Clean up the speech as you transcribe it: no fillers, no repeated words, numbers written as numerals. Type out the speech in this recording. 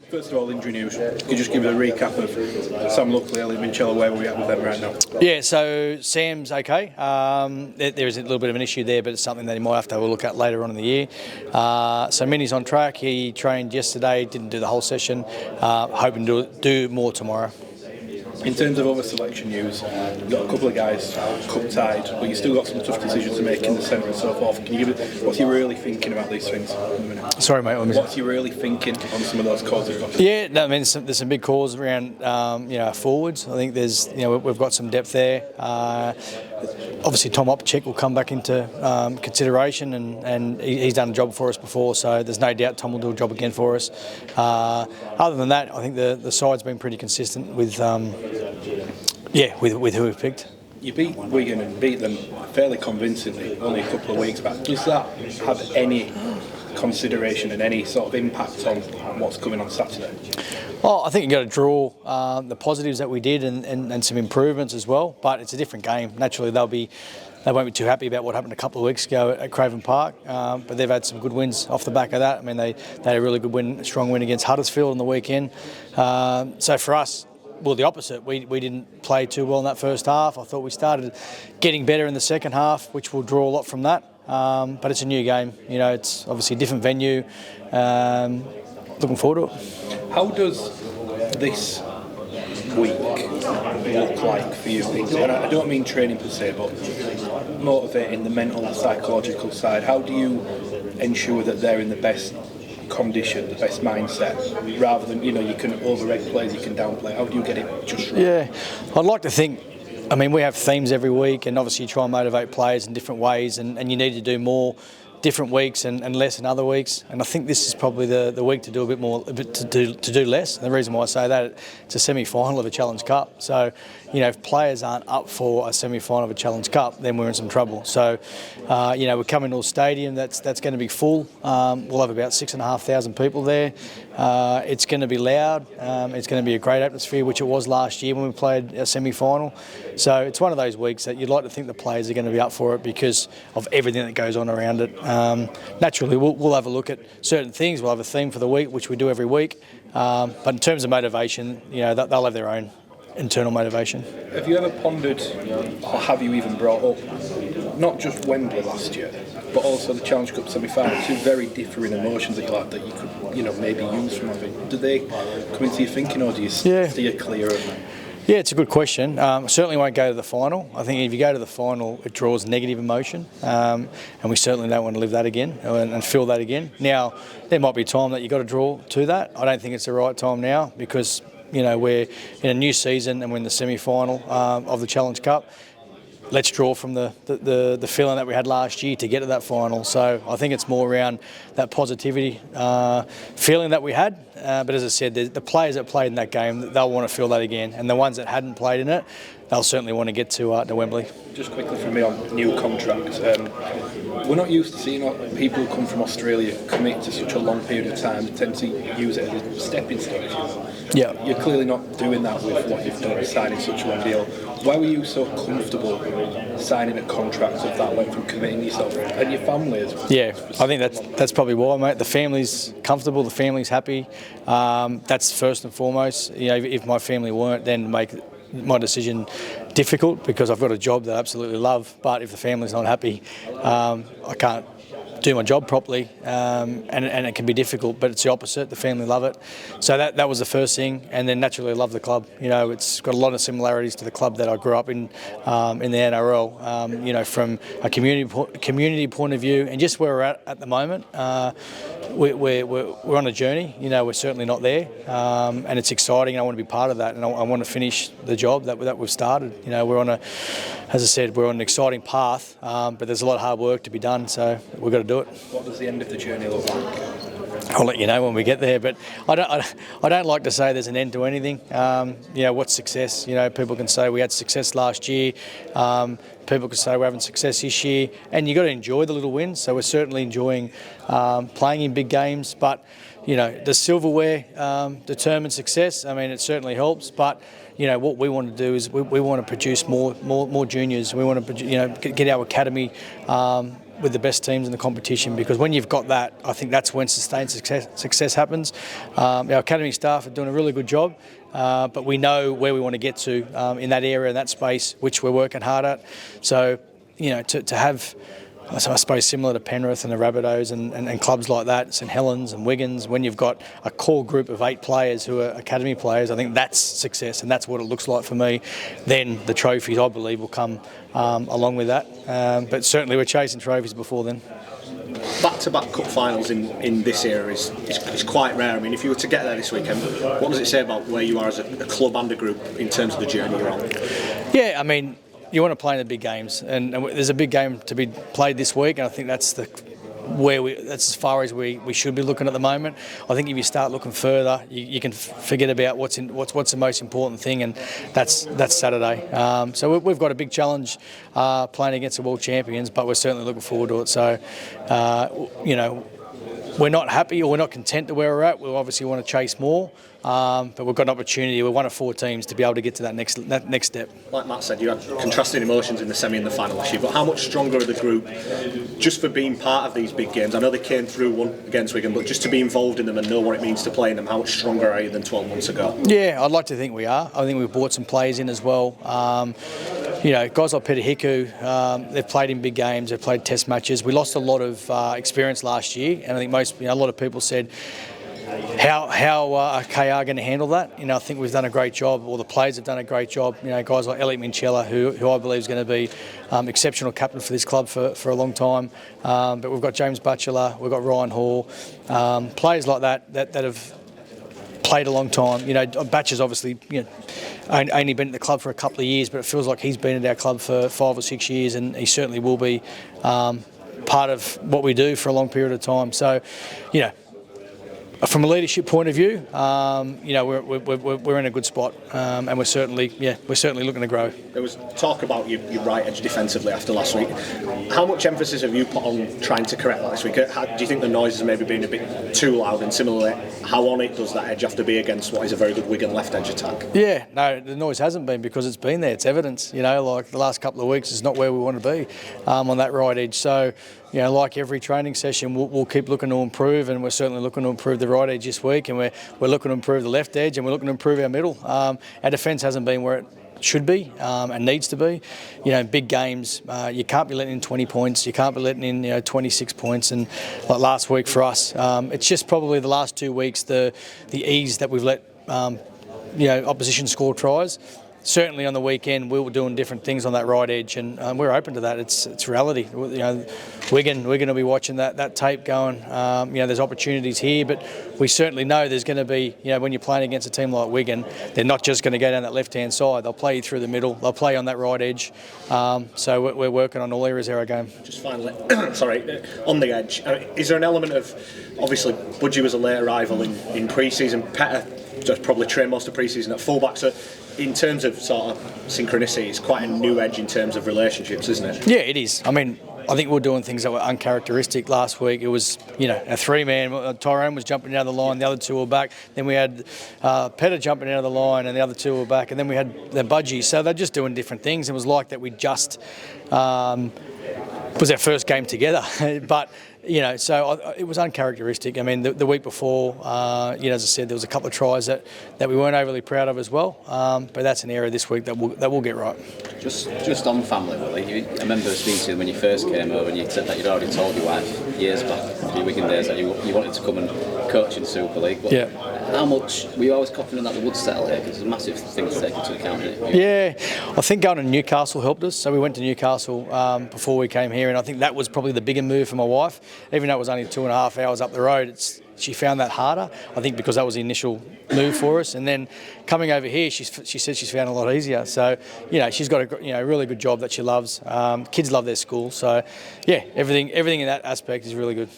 First of all, injury news. Could you just give us a recap of Sam Luckley, Elliot Minchella, where we're at with them right now? Yeah, so Sam's okay. There is a little bit of an issue there, but it's something that he might have to have a look at later on in the year. So Minnie's on track. He trained yesterday, didn't do the whole session. Hoping to do more tomorrow. In terms of other selection news, you've got a couple of guys cup tied, but you've still got some tough decisions to make in the centre and so forth. Can you give it? What's you really thinking about these things in a minute? Sorry, mate. What's you really thinking on some of those calls you've got? Yeah, no, I mean, there's some big calls around, forwards. I think we've got some depth there. Obviously, Tom Opczyk will come back into consideration, and he's done a job for us before, so there's no doubt Tom will do a job again for us. Other than that, I think the side's been pretty consistent with who we've picked. You beat Wigan and beat them fairly convincingly only a couple of weeks back. Does that have any consideration and any sort of impact on what's coming on Saturday? Well, I think you've got to draw the positives that we did and some improvements as well, but it's a different game. Naturally, they won't be too happy about what happened a couple of weeks ago at Craven Park, but they've had some good wins off the back of that. I mean, they had a really good win, a strong win against Huddersfield on the weekend. So for us, well, the opposite. We didn't play too well in that first half. I thought we started getting better in the second half, which will draw a lot from that. But it's a new game. It's obviously a different venue. Looking forward to it. How does this week look like for you? And I don't mean training per se, but motivating the mental, psychological side. How do you ensure that they're in the best condition, the best mindset, rather than, you can overrate players, you can downplay? How do you get it just right? Yeah, I'd like to think, we have themes every week, and obviously you try and motivate players in different ways, and you need to do more different weeks and less in other weeks. And I think this is probably the week to do a bit more, to do less. And the reason why I say that, it's a semi-final of a Challenge Cup. So, if players aren't up for a semi-final of a Challenge Cup, then we're in some trouble. So, we're coming to a stadium that's going to be full. We'll have about 6,500 people there. It's going to be loud. It's going to be a great atmosphere, which it was last year when we played a semi-final. So it's one of those weeks that you'd like to think the players are going to be up for it because of everything that goes on around it. Naturally, we'll have a look at certain things. We'll have a theme for the week, which we do every week. But in terms of motivation, they'll have their own internal motivation. Have you ever pondered, or have you even brought up, not just Wembley last year, but also the Challenge Cup semi-final, two very differing emotions that you could, maybe use from it? Do they come into your thinking, or do you steer clear of them? Yeah, it's a good question. Certainly won't go to the final. I think if you go to the final, it draws negative emotion, and we certainly don't want to live that again and feel that again. Now, there might be a time that you've got to draw to that. I don't think it's the right time now because, we're in a new season and we're in the semi-final of the Challenge Cup. Let's draw from the feeling that we had last year to get to that final. So I think it's more around that positivity feeling that we had. But as I said, the players that played in that game, they'll want to feel that again. And the ones that hadn't played in it, they'll certainly want to get to Wembley. Just quickly from me on new contracts. We're not used to seeing people who come from Australia commit to such a long period of time. They tend to use it as a stepping stone. Yeah. You're clearly not doing that with what you've done, signing such a long deal. Why were you so comfortable signing a contract of that length and committing yourself and your family as well? Yeah, I think that's probably why, mate. The family's comfortable, the family's happy. That's first and foremost. If my family weren't, then make my decision difficult because I've got a job that I absolutely love. But if the family's not happy, I can't do my job properly, and it can be difficult, but it's the opposite. The family love it. So that was the first thing, and then naturally I love the club. It's got a lot of similarities to the club that I grew up in the NRL, from a community point of view, and just where we're at the moment. We're on a journey. We're certainly not there, and it's exciting, and I want to be part of that, and I want to finish the job that we've started. As I said, we're on an exciting path, but there's a lot of hard work to be done, so we've got to do it. What does the end of the journey look like? I'll let you know when we get there, but I don't like to say there's an end to anything. What's success? People can say we had success last year. People can say we're having success this year, and you've got to enjoy the little wins. So we're certainly enjoying playing in big games, but does silverware determine success? It certainly helps, but what we want to do is we want to produce more juniors. We want to get our academy with the best teams in the competition, because when you've got that, I think that's when sustained success happens. Our academy staff are doing a really good job, but we know where we want to get to in that area, in that space, which we're working hard at. So, to have, I suppose, similar to Penrith and the Rabbitohs and clubs like that, St Helens and Wiggins, when you've got a core group of 8 players who are academy players, I think that's success, and that's what it looks like for me. Then the trophies, I believe, will come along with that. But certainly we're chasing trophies before then. Back-to-back cup finals in this era is quite rare. I mean, if you were to get there this weekend, what does it say about where you are as a club and a group in terms of the journey you're on? Yeah, I mean, you want to play in the big games, and there's a big game to be played this week, and I think that's as far as we should be looking at the moment. I think if you start looking further, you can forget about what's the most important thing, and that's Saturday. So we've got a big challenge playing against the world champions, but we're certainly looking forward to it. So, we're not happy or we're not content to where we're at. We obviously want to chase more, but we've got an opportunity. We're one of 4 teams to be able to get to that next step. Like Matt said, you had contrasting emotions in the semi and the final this year, but how much stronger are the group just for being part of these big games? I know they came through one against Wigan, but just to be involved in them and know what it means to play in them, how much stronger are you than 12 months ago? Yeah, I'd like to think we are. I think we've brought some players in as well. Guys like Peter Hiku, they've played in big games, they've played test matches. We lost a lot of experience last year, and I think a lot of people said, how are KR going to handle that? I think we've done a great job, or the players have done a great job. Guys like Elliot Minchella, who I believe is going to be exceptional captain for this club for a long time. But we've got James Batchelor, we've got Ryan Hall, players like that have played a long time. Batcher's obviously only been at the club for a couple of years, but it feels like he's been at our club for 5 or 6 years, and he certainly will be part of what we do for a long period of time. So, from a leadership point of view, we're in a good spot, and we're certainly looking to grow. There was talk about your right edge defensively after last week. How much emphasis have you put on trying to correct that this week? Do you think the noise has maybe been a bit too loud? And similarly, how on it does that edge have to be against what is a very good Wigan left edge attack? Yeah, no, the noise hasn't been, because it's been there. It's evidence. Like the last couple of weeks is not where we want to be on that right edge. So, like every training session, we'll keep looking to improve, and we're certainly looking to improve the right edge this week, and we're looking to improve the left edge, and we're looking to improve our middle. Our defence hasn't been where it should be and needs to be. Big games, you can't be letting in 20 points, you can't be letting in 26 points, and like last week for us, it's just probably the last 2 weeks the ease that we've let opposition score tries. Certainly on the weekend we were doing different things on that right edge, and we're open to that. It's reality. We're going to be watching that tape going. There's opportunities here, but we certainly know there's going to be, when you're playing against a team like Wigan, they're not just going to go down that left-hand side. They'll play you through the middle. They'll play on that right edge. So we're working on all areas of our game. Just finally, on the edge, is there an element of, obviously Budgie was a late arrival in pre-season, Petter just probably trained most of pre-season at fullback, so in terms of sort of synchronicity, it's quite a new edge in terms of relationships, isn't it? Yeah, it is. I mean, I think we were doing things that were uncharacteristic last week. It was, a 3-man. Tyrone was jumping down the line, the other 2 were back. Then we had Petter jumping out of the line, and the other 2 were back. And then we had the Budgie. So they're just doing different things. It was like that we just was our first game together. But so it was uncharacteristic. I mean, the week before, as I said, there was a couple of tries that we weren't overly proud of as well. But that's an area this week that we'll get right. Just on family, Willie. I remember speaking to you when you first came over, and you said that you'd already told your wife years back, a few Wigan days, that you wanted to come and coach in Super League. But how much were you always confident that they would settle here? Because it's a massive thing to take into account. Yeah, I think going to Newcastle helped us. So we went to Newcastle before we came here, and I think that was probably the bigger move for my wife. Even though it was only 2.5 hours up the road, she found that harder, I think, because that was the initial move for us. And then coming over here, she said she's found it a lot easier. So, she's got a really good job that she loves. Kids love their school. So, yeah, everything in that aspect is really good.